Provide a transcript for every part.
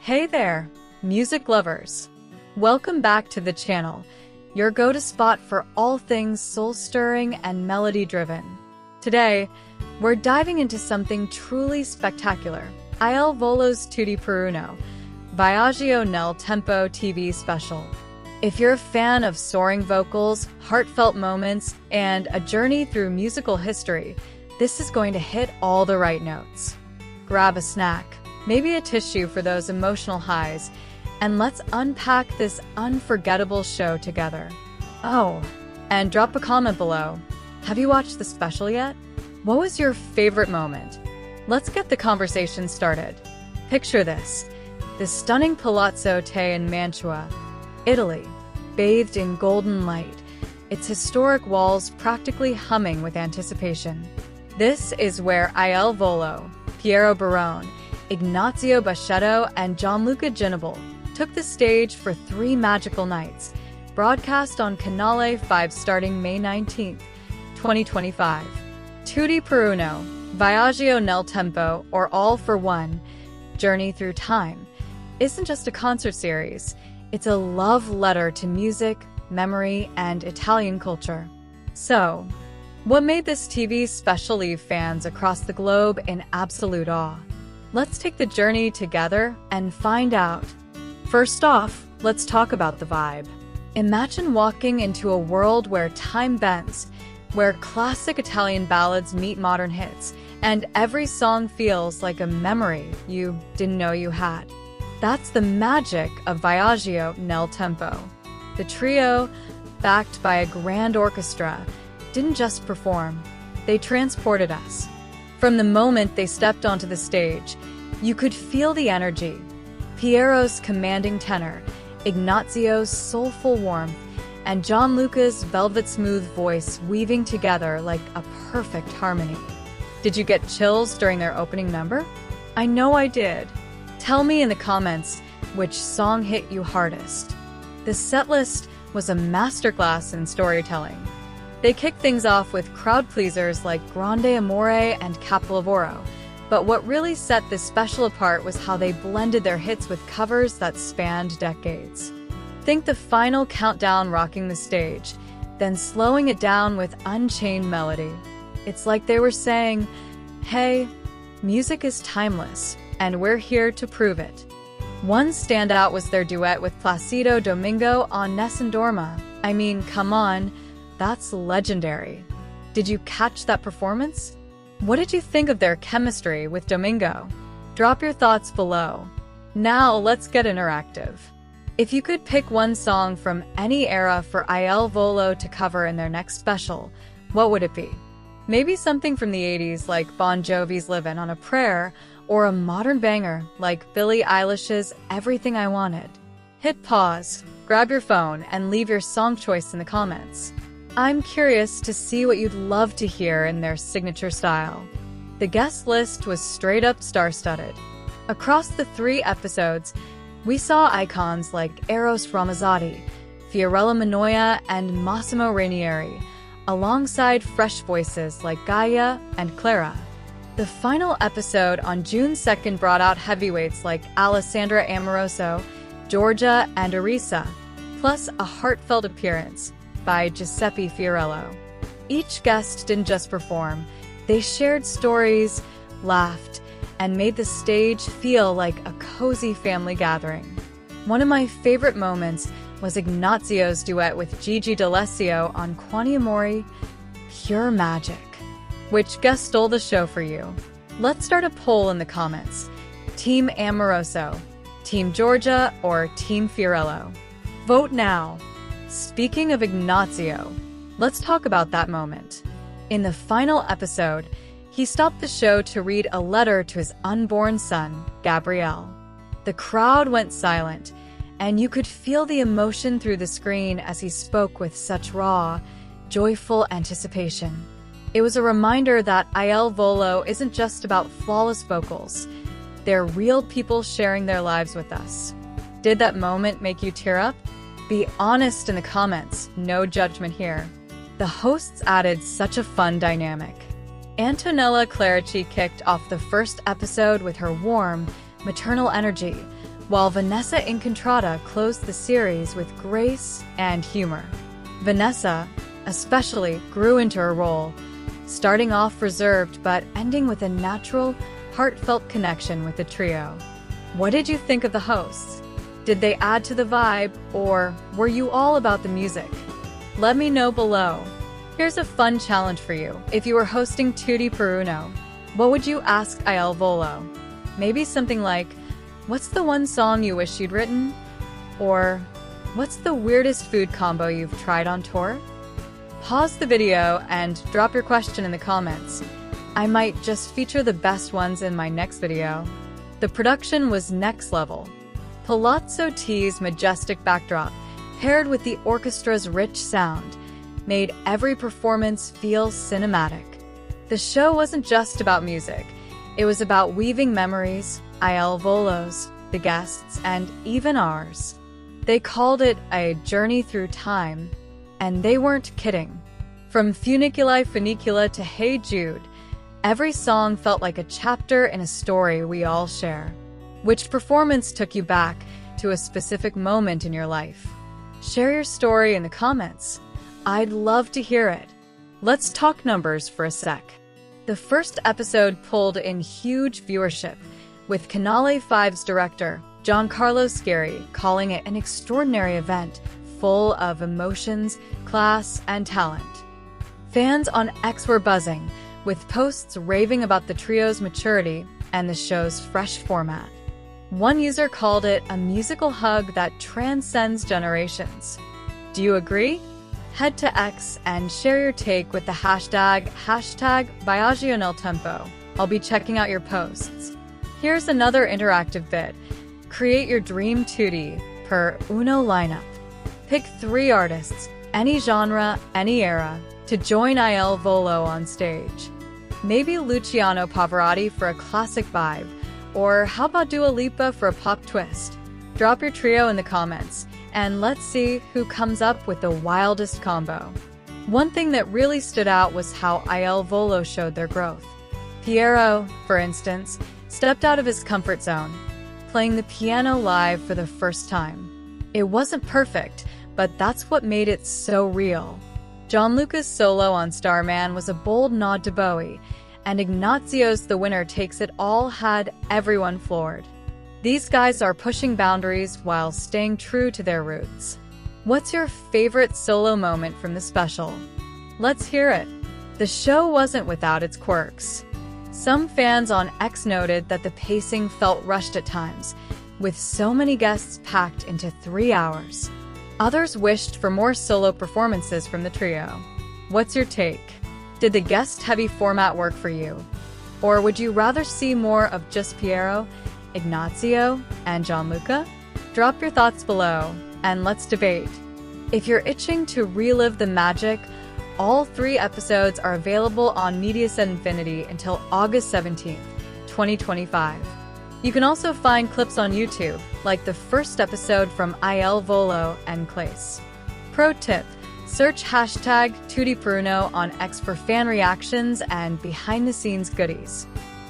Hey there, music lovers! Welcome back to the channel, your go-to spot for all things soul-stirring and melody-driven. Today, we're diving into something truly spectacular, Volo's Tutti, Viaggio nel tempo TV special. If you're a fan of soaring vocals, heartfelt moments, and a journey through musical history, this is going to hit all the right notes. Grab a snack, maybe a tissue for those emotional highs, and let's unpack this unforgettable show together. Oh, and drop a comment below. Have you watched the special yet? What was your favorite moment? Let's get the conversation started. Picture this stunning Palazzo Te in Mantua, Italy, bathed in golden light, its historic walls practically humming with anticipation. This is where Volo, Piero, Ignazio and Gianluca took the stage for 3 magical nights, broadcast on Canale 5 starting May 19, 2025. Tutti, Viaggio nel tempo, or All for One, Journey Through Time, isn't just a concert series, it's a love letter to music, memory, and Italian culture. So, what made this TV special leave fans across the globe in absolute awe? Let's take the journey together and find out. First off, let's talk about the vibe. Imagine walking into a world where time bends, where classic Italian ballads meet modern hits, and every song feels like a memory you didn't know you had. That's the magic of Viaggio nel tempo. The trio, backed by a grand orchestra, didn't just perform, they transported us. From the moment they stepped onto the stage, you could feel the energy. Piero's commanding tenor, Ignazio's soulful warmth, and Gianluca's velvet-smooth voice weaving together like a perfect harmony. Did you get chills during their opening number? I know I did. Tell me in the comments which song hit you hardest. The setlist was a masterclass in storytelling. They kicked things off with crowd pleasers like Grande Amore and Capolavoro, but what really set this special apart was how they blended their hits with covers that spanned decades. Think the final countdown rocking the stage, then slowing it down with unchained melody. It's like they were saying, hey, music is timeless, and we're here to prove it. One standout was their duet with Placido Domingo on Nessun Dorma. I mean, come on. That's legendary. Did you catch that performance? What did you think of their chemistry with Domingo? Drop your thoughts below. Now let's get interactive. If you could pick one song from any era for Volo to cover in their next special, what would it be? Maybe something from the 80s like Bon Jovi's Livin' on a Prayer, or a modern banger like Billie Eilish's Everything I Wanted. Hit pause, grab your phone, and leave your song choice in the comments. I'm curious to see what you'd love to hear in their signature style. The guest list was straight up star-studded. Across the 3 episodes, we saw icons like Eros Ramazzotti, Fiorella Mannoia, and Massimo Ranieri, alongside fresh voices like Gaia and Clara. The final episode on June 2nd brought out heavyweights like Alessandra Amoroso, Giorgia, and Arisa, plus a heartfelt appearance by Giuseppe Fiorello. Each guest didn't just perform, they shared stories, laughed, and made the stage feel like a cozy family gathering. One of my favorite moments was Ignazio's duet with Gigi D'Alessio on Quanti Amori, Pure Magic. Which guest stole the show for you? Let's start a poll in the comments. Team Amoroso, Team Giorgia, or Team Fiorello? Vote now. Speaking of Ignazio, let's talk about that moment. In the final episode, he stopped the show to read a letter to his unborn son, Gabriele. The crowd went silent, and you could feel the emotion through the screen as he spoke with such raw, joyful anticipation. It was a reminder that Volo isn't just about flawless vocals. They're real people sharing their lives with us. Did that moment make you tear up? Be honest in the comments, no judgment here. The hosts added such a fun dynamic. Antonella Clerici kicked off the first episode with her warm, maternal energy, while Vanessa Incontrada closed the series with grace and humor. Vanessa, especially, grew into her role, starting off reserved but ending with a natural, heartfelt connection with the trio. What did you think of the hosts? Did they add to the vibe, or were you all about the music? Let me know below. Here's a fun challenge for you. If you were hosting Tutti per Uno, what would you ask Il Volo? Maybe something like, what's the one song you wish you'd written? Or, what's the weirdest food combo you've tried on tour? Pause the video and drop your question in the comments. I might just feature the best ones in my next video. The production was next level. Palazzo T's majestic backdrop, paired with the orchestra's rich sound, made every performance feel cinematic. The show wasn't just about music. It was about weaving memories, Il Volo's, the guests, and even ours. They called it a journey through time, and they weren't kidding. From Funiculi Funicula to Hey Jude, every song felt like a chapter in a story we all share. Which performance took you back to a specific moment in your life? Share your story in the comments. I'd love to hear it. Let's talk numbers for a sec. The first episode pulled in huge viewership, with Canale 5's director, Giancarlo Schieri, calling it an extraordinary event full of emotions, class, and talent. Fans on X were buzzing, with posts raving about the trio's maturity and the show's fresh format. One user called it a musical hug that transcends generations. Do you agree? Head to X and share your take with the hashtag Viaggio nel tempo. I'll be checking out your posts. Here's another interactive bit. Create your dream Tutti per Uno lineup. Pick 3 artists, any genre, any era, to join Il Volo on stage. Maybe Luciano Pavarotti for a classic vibe, or how about Dua Lipa for a pop twist? Drop your trio in the comments, and let's see who comes up with the wildest combo. One thing that really stood out was how Il Volo showed their growth. Piero, for instance, stepped out of his comfort zone, playing the piano live for the first time. It wasn't perfect, but that's what made it so real. Gianluca's solo on Starman was a bold nod to Bowie, and Ignazio's The Winner Takes It All had everyone floored. These guys are pushing boundaries while staying true to their roots. What's your favorite solo moment from the special? Let's hear it. The show wasn't without its quirks. Some fans on X noted that the pacing felt rushed at times, with so many guests packed into 3 hours. Others wished for more solo performances from the trio. What's your take? Did the guest-heavy format work for you? Or would you rather see more of just Piero, Ignazio, and Gianluca? Drop your thoughts below, and let's debate. If you're itching to relive the magic, all 3 episodes are available on Mediaset Infinity until August 17th, 2025. You can also find clips on YouTube, like the first episode from Il Volo and Clace. Pro tip: search hashtag Tutti per Uno on X for fan reactions and behind-the-scenes goodies.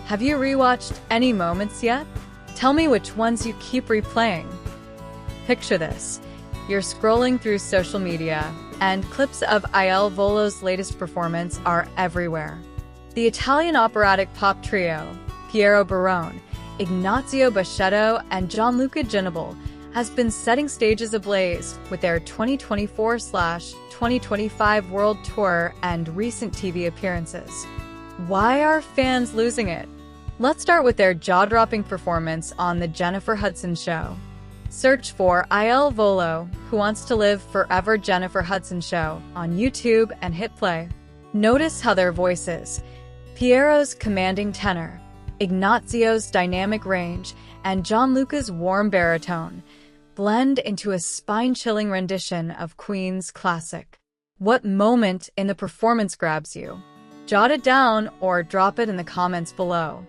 Have you rewatched any moments yet? Tell me which ones you keep replaying. Picture this. You're scrolling through social media, and clips of Il Volo's latest performance are everywhere. The Italian operatic pop trio, Piero Barone, Ignazio Bashetto, and Gianluca Ginobili, has been setting stages ablaze with their 2024/2025 World Tour and recent TV appearances. Why are fans losing it? Let's start with their jaw-dropping performance on The Jennifer Hudson Show. Search for Il Volo, Who Wants to Live Forever Jennifer Hudson Show on YouTube and hit play. Notice how their voices, Piero's commanding tenor, Ignazio's dynamic range, and Gianluca's warm baritone, blend into a spine-chilling rendition of Queen's classic. What moment in the performance grabs you? Jot it down or drop it in the comments below.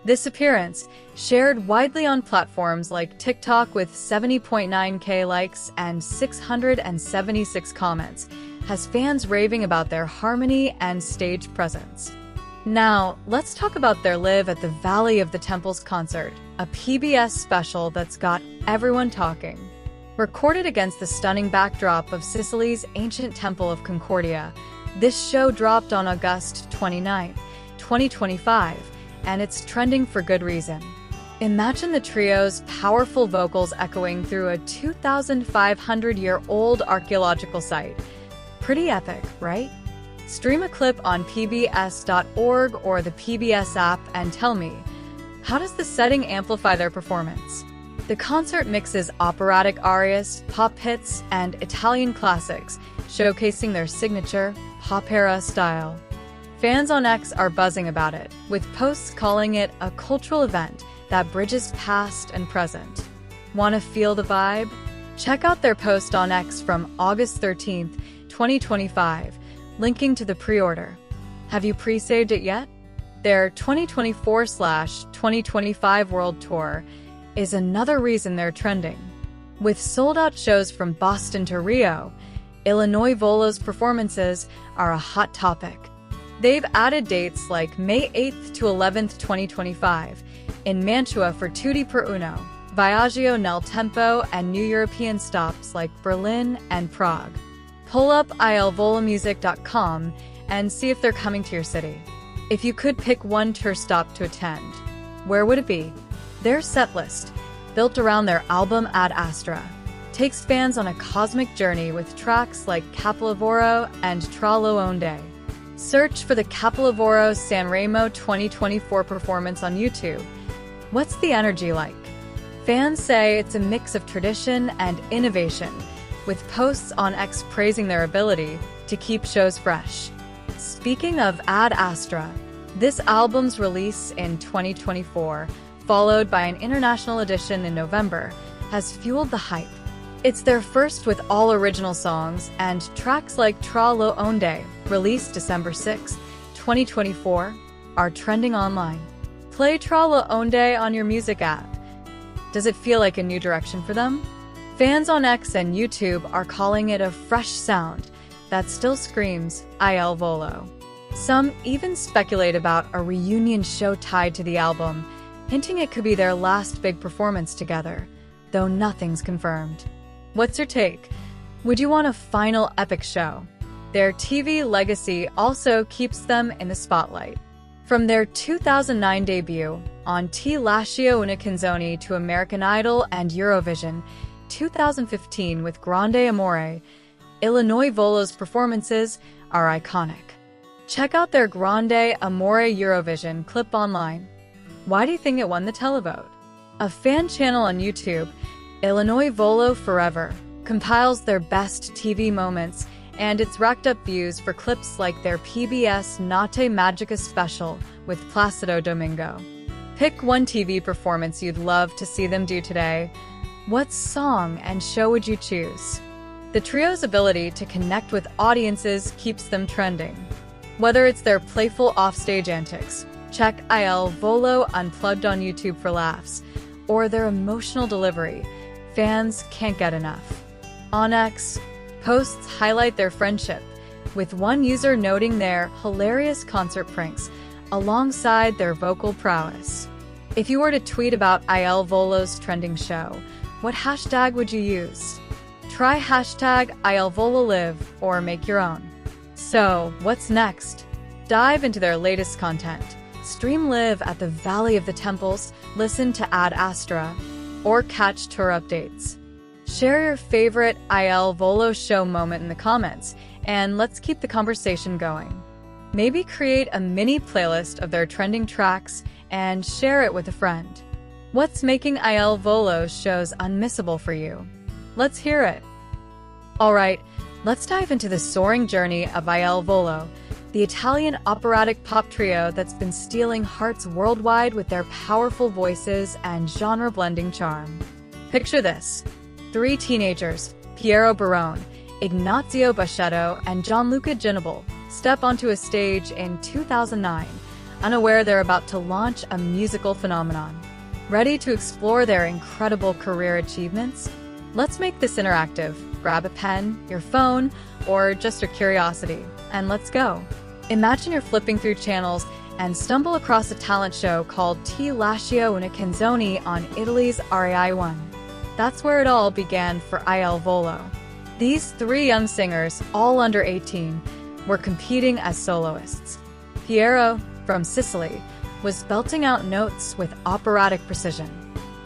This appearance, shared widely on platforms like TikTok with 70.9K likes and 676 comments, has fans raving about their harmony and stage presence. Now, let's talk about their Live at the Valley of the Temples concert, a PBS special that's got everyone talking. Recorded against the stunning backdrop of Sicily's ancient Temple of Concordia, this show dropped on August 29, 2025, and it's trending for good reason. Imagine the trio's powerful vocals echoing through a 2,500-year-old archaeological site. Pretty epic, right? Stream a clip on pbs.org or the PBS app and tell me, how does the setting amplify their performance? The concert mixes operatic arias, pop hits, and Italian classics, showcasing their signature pop-era style. Fans on X are buzzing about it, with posts calling it a cultural event that bridges past and present. Want to feel the vibe? Check out their post on X from August 13th, 2025, linking to the pre-order. Have you pre-saved it yet? Their 2024/2025 World Tour is another reason they're trending. With sold-out shows from Boston to Rio, Illinois Volo's performances are a hot topic. They've added dates like May 8th to 11th, 2025, in Mantua for Tutti per Uno, Viaggio nel Tempo, and new European stops like Berlin and Prague. Pull up ilvolomusic.com and see if they're coming to your city. If you could pick one tour stop to attend, where would it be? Their set list, built around their album Ad Astra, takes fans on a cosmic journey with tracks like Capolavoro and Tra Lo Onde. Search for the Capolavoro Sanremo 2024 performance on YouTube. What's the energy like? Fans say it's a mix of tradition and innovation, with posts on X praising their ability to keep shows fresh. Speaking of Ad Astra, this album's release in 2024, followed by an international edition in November, has fueled the hype. It's their first with all original songs, and tracks like Tra Lo Onde, released December 6, 2024, are trending online. Play Tra Lo Onde on your music app. Does it feel like a new direction for them? Fans on X and YouTube are calling it a fresh sound that still screams Il Volo. Some even speculate about a reunion show tied to the album, hinting it could be their last big performance together, though nothing's confirmed. What's your take? Would you want a final epic show? Their TV legacy also keeps them in the spotlight. From their 2009 debut on Ti lascio una canzone to American Idol and Eurovision, 2015 with Grande Amore, Illinois Volo's performances are iconic. Check out their Grande Amore Eurovision clip online. Why do you think it won the televote? A fan channel on YouTube, Illinois Volo Forever, compiles their best TV moments, and it's racked up views for clips like their PBS Notte Magica special with Placido Domingo. Pick one TV performance you'd love to see them do today. What song and show would you choose? The trio's ability to connect with audiences keeps them trending. Whether it's their playful offstage antics, check Il Volo Unplugged on YouTube for laughs, or their emotional delivery, fans can't get enough. On X, posts highlight their friendship, with one user noting their hilarious concert pranks alongside their vocal prowess. If you were to tweet about Il Volo's trending show, what hashtag would you use? Try hashtag ILVoloLive or make your own. So, what's next? Dive into their latest content. Stream Live at the Valley of the Temples, listen to Ad Astra, or catch tour updates. Share your favorite Il Volo show moment in the comments, and let's keep the conversation going. Maybe create a mini playlist of their trending tracks and share it with a friend. What's making Il Volo's shows unmissable for you? Let's hear it. Alright, let's dive into the soaring journey of Il Volo, the Italian operatic pop trio that's been stealing hearts worldwide with their powerful voices and genre-blending charm. Picture this. 3 teenagers, Piero Barone, Ignazio Baschetto, and Gianluca step onto a stage in 2009, unaware they're about to launch a musical phenomenon. Ready to explore their incredible career achievements? Let's make this interactive. Grab a pen, your phone, or just your curiosity, and let's go. Imagine you're flipping through channels and stumble across a talent show called Ti lascio una canzone on Italy's Rai 1. That's where it all began for Il Volo. These three young singers, all under 18, were competing as soloists. Piero, from Sicily, was belting out notes with operatic precision.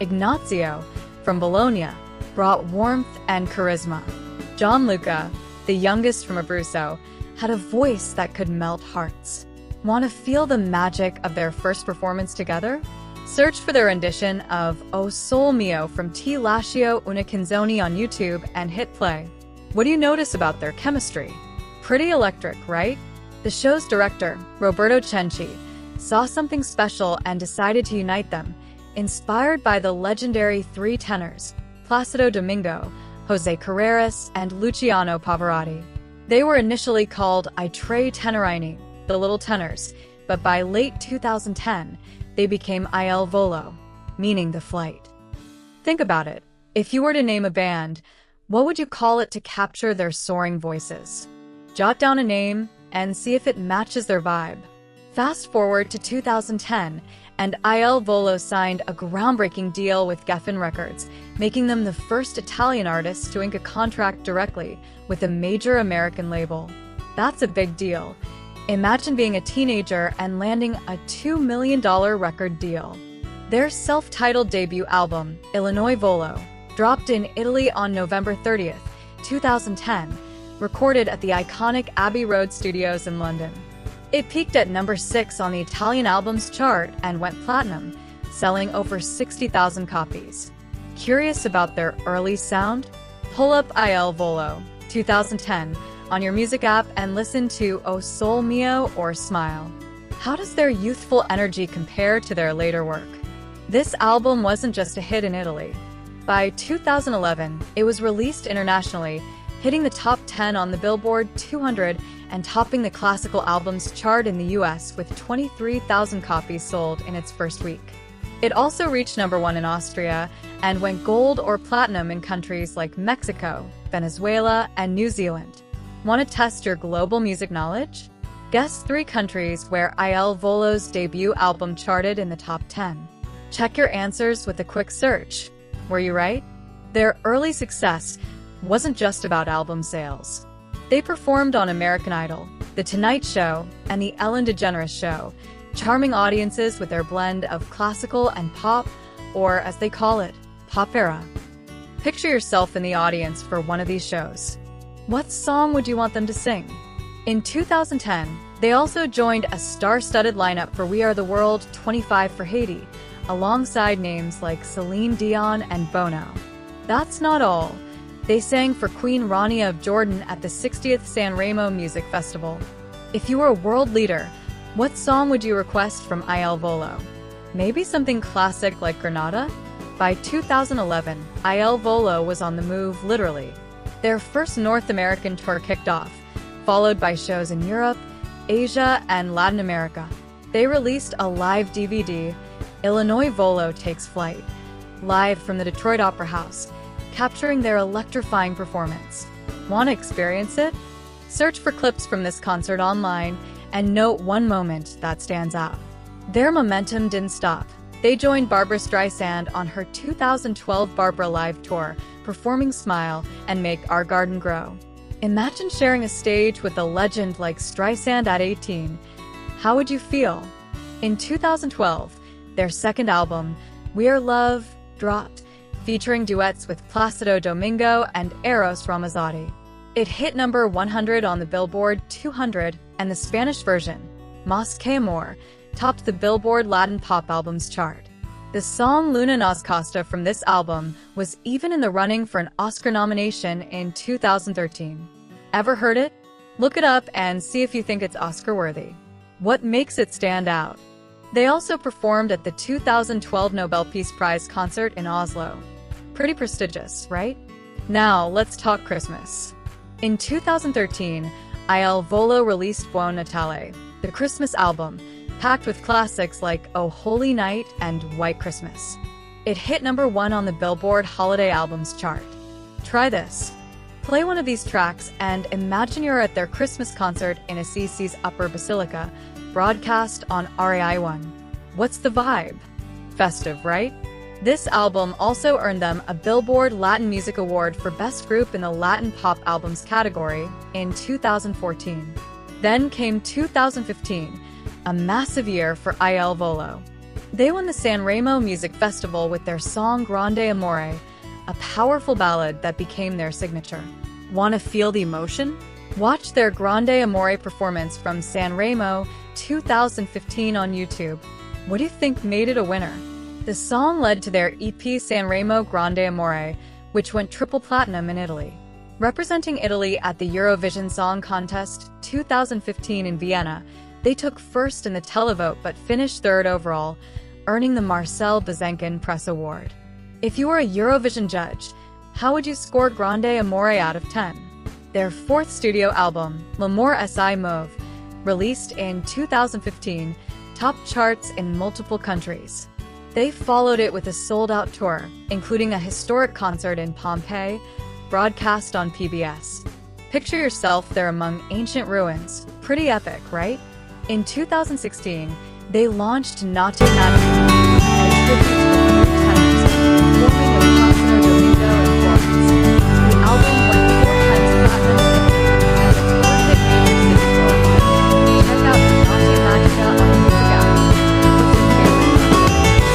Ignazio, from Bologna, brought warmth and charisma. Gianluca, the youngest from Abruzzo, had a voice that could melt hearts. Want to feel the magic of their first performance together? Search for their rendition of O Sol Mio from Ti lascio una canzone on YouTube and hit play. What do you notice about their chemistry? Pretty electric, right? The show's director, Roberto Cenci, saw something special and decided to unite them, inspired by the legendary three tenors, Placido Domingo, Jose Carreras, and Luciano Pavarotti. They were initially called I Tre Tenorini, the Little Tenors, but by late 2010, they became Il Volo, meaning the flight. Think about it. If you were to name a band, what would you call it to capture their soaring voices? Jot down a name and see if it matches their vibe. Fast forward to 2010, and Il Volo signed a groundbreaking deal with Geffen Records, making them the first Italian artists to ink a contract directly with a major American label. That's a big deal. Imagine being a teenager and landing a $2 million record deal. Their self-titled debut album, Illinois Volo, dropped in Italy on November 30th, 2010, recorded at the iconic Abbey Road Studios in London. It peaked at number 6 on the Italian albums chart and went platinum, selling over 60,000 copies. Curious about their early sound? Pull up Il Volo, 2010, on your music app and listen to O Sol Mio or Smile. How does their youthful energy compare to their later work? This album wasn't just a hit in Italy. By 2011, it was released internationally, hitting the top 10 on the Billboard 200 and topping the classical albums chart in the US with 23,000 copies sold in its first week. It also reached number 1 in Austria and went gold or platinum in countries like Mexico, Venezuela, and New Zealand. Want to test your global music knowledge? Guess 3 countries where Il Volo's debut album charted in the top 10. Check your answers with a quick search. Were you right? Their early success wasn't just about album sales. They performed on American Idol, The Tonight Show, and The Ellen DeGeneres Show, charming audiences with their blend of classical and pop, or as they call it, popera. Picture yourself in the audience for one of these shows. What song would you want them to sing? In 2010, they also joined a star-studded lineup for We Are the World 25 for Haiti, alongside names like Celine Dion and Bono. That's not all. They sang for Queen Rania of Jordan at the 60th San Remo Music Festival. If you were a world leader, what song would you request from Il Volo? Maybe something classic like Granada? By 2011, Il Volo was on the move literally. Their first North American tour kicked off, followed by shows in Europe, Asia, and Latin America. They released a live DVD, Illinois Volo Takes Flight, live from the Detroit Opera House, capturing their electrifying performance. Want to experience it? Search for clips from this concert online and note one moment that stands out. Their momentum didn't stop. They joined Barbra Streisand on her 2012 Barbra Live tour, performing Smile and Make Our Garden Grow. Imagine sharing a stage with a legend like Streisand at 18. How would you feel? In 2012, their second album, We're Love, dropped, featuring duets with Placido Domingo and Eros Ramazzotti. It hit number 100 on the Billboard 200, and the Spanish version, Mas que Amor, topped the Billboard Latin Pop Albums chart. The song Luna Nos Costa from this album was even in the running for an Oscar nomination in 2013. Ever heard it? Look it up and see if you think it's Oscar-worthy. What makes it stand out? They also performed at the 2012 Nobel Peace Prize concert in Oslo. Pretty prestigious, right? Now, let's talk Christmas. In 2013, Il Volo released Buon Natale, the Christmas album, packed with classics like Oh Holy Night and White Christmas. It hit number 1 on the Billboard Holiday Albums chart. Try this. Play one of these tracks and imagine you're at their Christmas concert in Assisi's Upper Basilica, broadcast on RAI1. What's the vibe? Festive, right? This album also earned them a Billboard Latin Music Award for Best Group in the Latin Pop Albums category in 2014. Then came 2015, a massive year for Volo. They won the Sanremo Music Festival with their song Grande Amore, a powerful ballad that became their signature. Want to feel the emotion? Watch their Grande Amore performance from Sanremo 2015 on YouTube. What do you think made it a winner? The song led to their EP Sanremo Grande Amore, which went triple platinum in Italy. Representing Italy at the Eurovision Song Contest 2015 in Vienna, they took first in the televote but finished third overall, earning the Marcel Bazenkin Press Award. If you were a Eurovision judge, how would you score Grande Amore out of 10? Their fourth studio album, L'amour si mauve, released in 2015, topped charts in multiple countries. They followed it with a sold-out tour, including a historic concert in Pompeii, broadcast on PBS. Picture yourself there among ancient ruins. Pretty epic, right? In 2016, they launched Notte Magica, a tribute to the tenors, performing with Cosimo Domingo in Florence. The album went 4 times platinum in Italy, and the tour hit major cities worldwide. Check out Notte Magica on the music app. What's your favorite?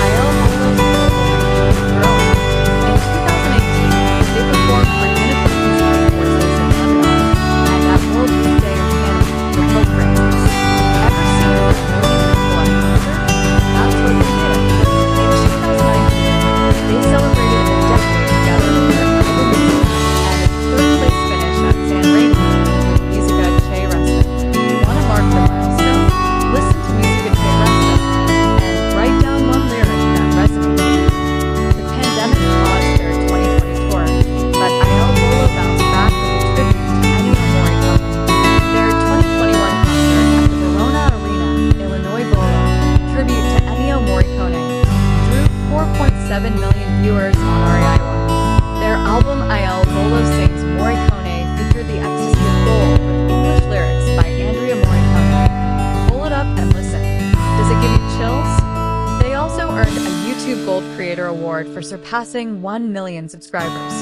Volo's global reach is growing. In 2018, they performed for Unified Peacetime Forces in Lebanon and at World Youth Day in Canada for folk races. Ever seen a million people at a concert? That's what they did. In 2019, they celebrated a decade together with their album Musica and a third-place finish at Sanremo with Musica Che Resta. Want to mark the milestone? Listen to Musica Che Resta and write down one lyric that resonates. The pandemic paused their 2020 tour, but Volo bounced back with a tribute to Ennio Morricone. Their 2021 concert at the Verona Arena, Illinois Volo, tribute to Ennio Morricone, drew 4.7 million viewers on RAI1. Their album Volo Sings Morricone featured the ecstasy of gold with English lyrics by Andrea Morricone. Pull it up and listen. Does it give you chills? They also earned a YouTube Gold Creator Award for surpassing 1 million subscribers.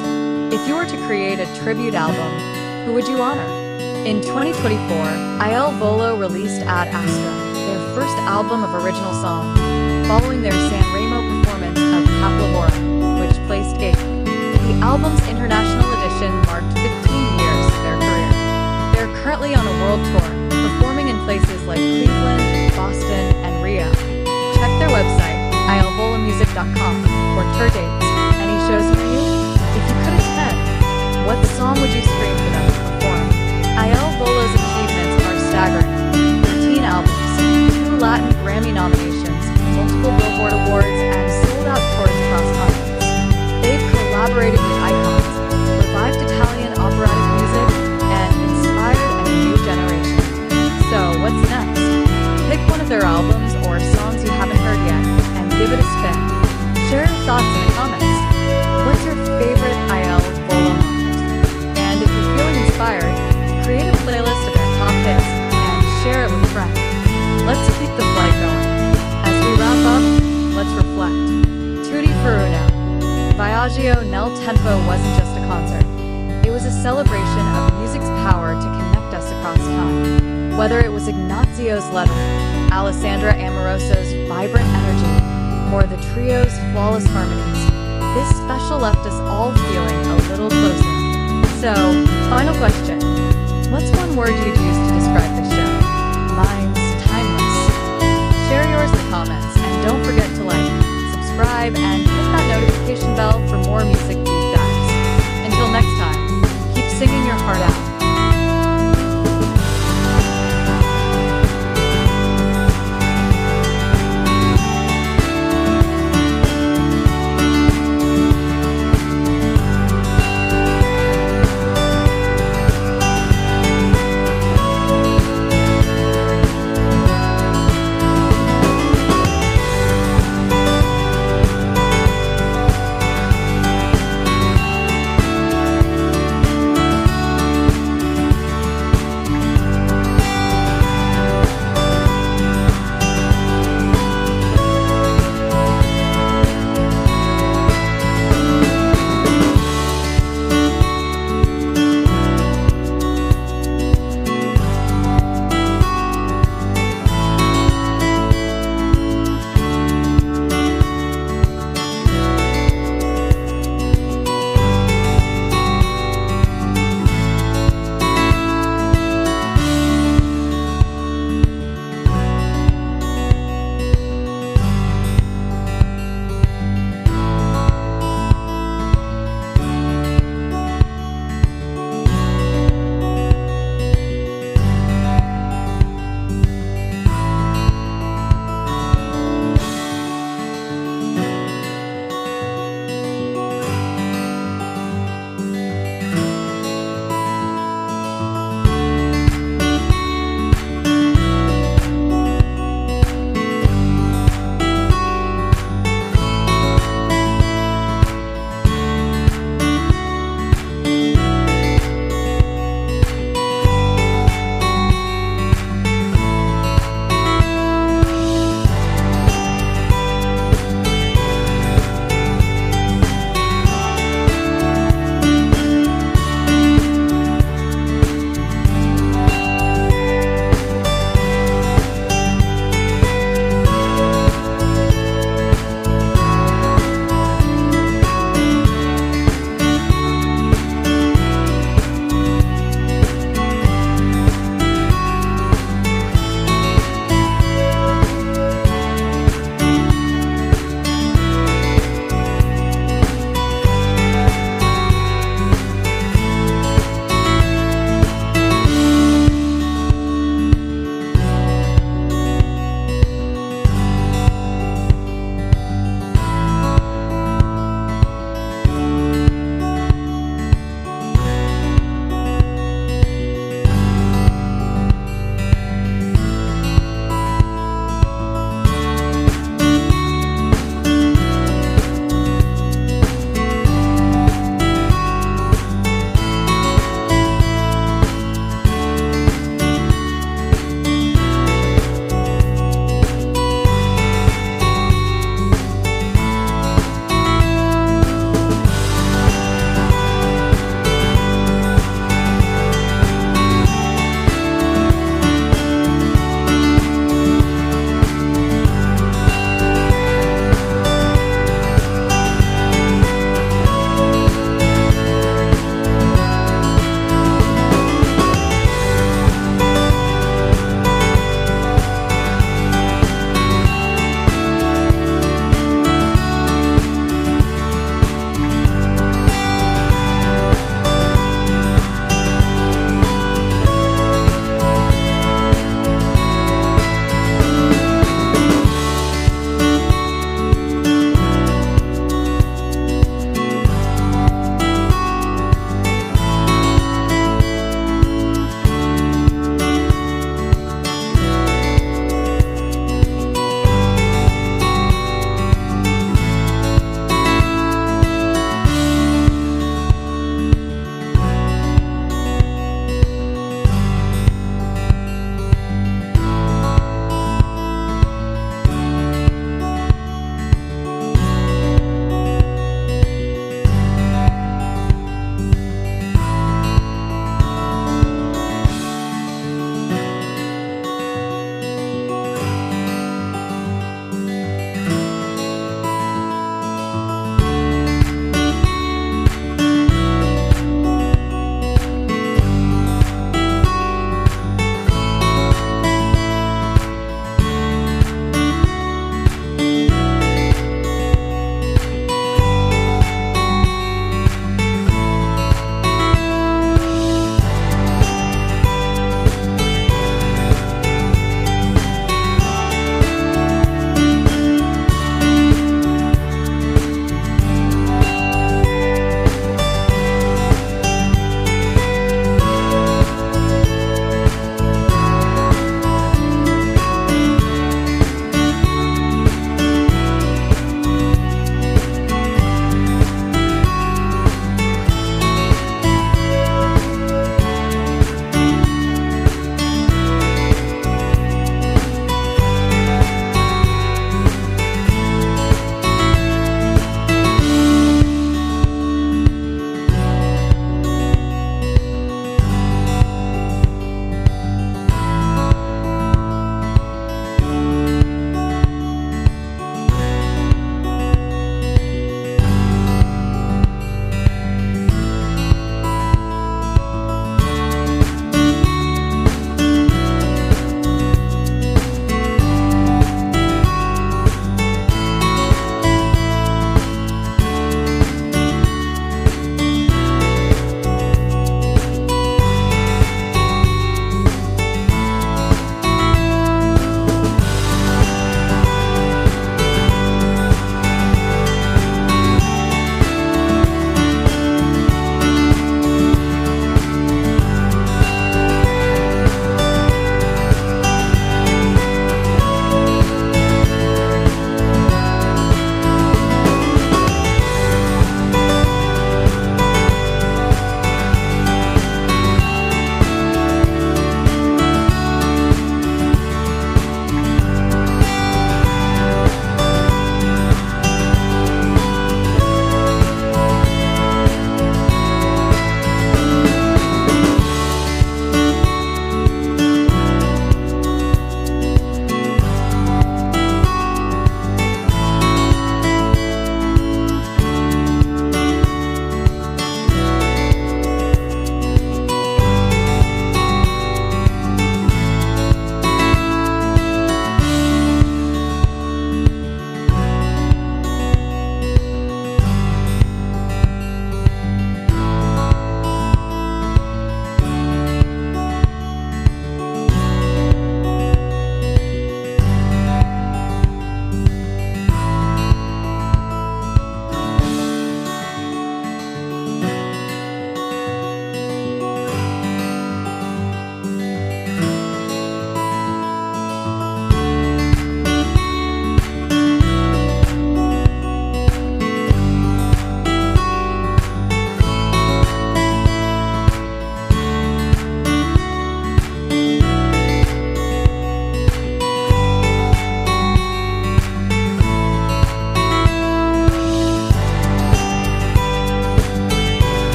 If you were to create a tribute album, who would you honor? In 2024, Volo released Ad Astra, their first album of original songs, following their Sanremo performance of Capolavora, which placed 8th. The album's international edition marked 15 years of their career. They're currently on a world tour, performing in places like Cleveland, Boston, and Rio. Check their website, ilvolomusic.com, for tour dates. Any shows for you? If you could attend, what song would you scream for them to perform? Volo's achievements are staggering. 13 albums, 2 Latin Grammy nominations, multiple Billboard awards, and sold-out tours across continents. They've collaborated with icons, revived Italian operatic music, and inspired a new generation. So, what's next? Pick one of their albums or songs you haven't heard yet, and give it a spin. Share your thoughts in the comments. What's your favorite Volo moment? And if you're feeling inspired, create a playlist of their top hits and share it with friends. Let's keep the flight going. As we wrap up, let's reflect. Tutti Viaggio nel tempo wasn't just a concert. It was a celebration of music's power to connect us across time. Whether it was Ignazio's lettering, Alessandra Amoroso's vibrant energy, or the trio's flawless harmonies, this special left us all feeling a little closer. So, final question. What's one word you'd use to describe this show? Mine's timeless. Share yours in the comments, and don't forget to like, subscribe, and hit that notification bell for more music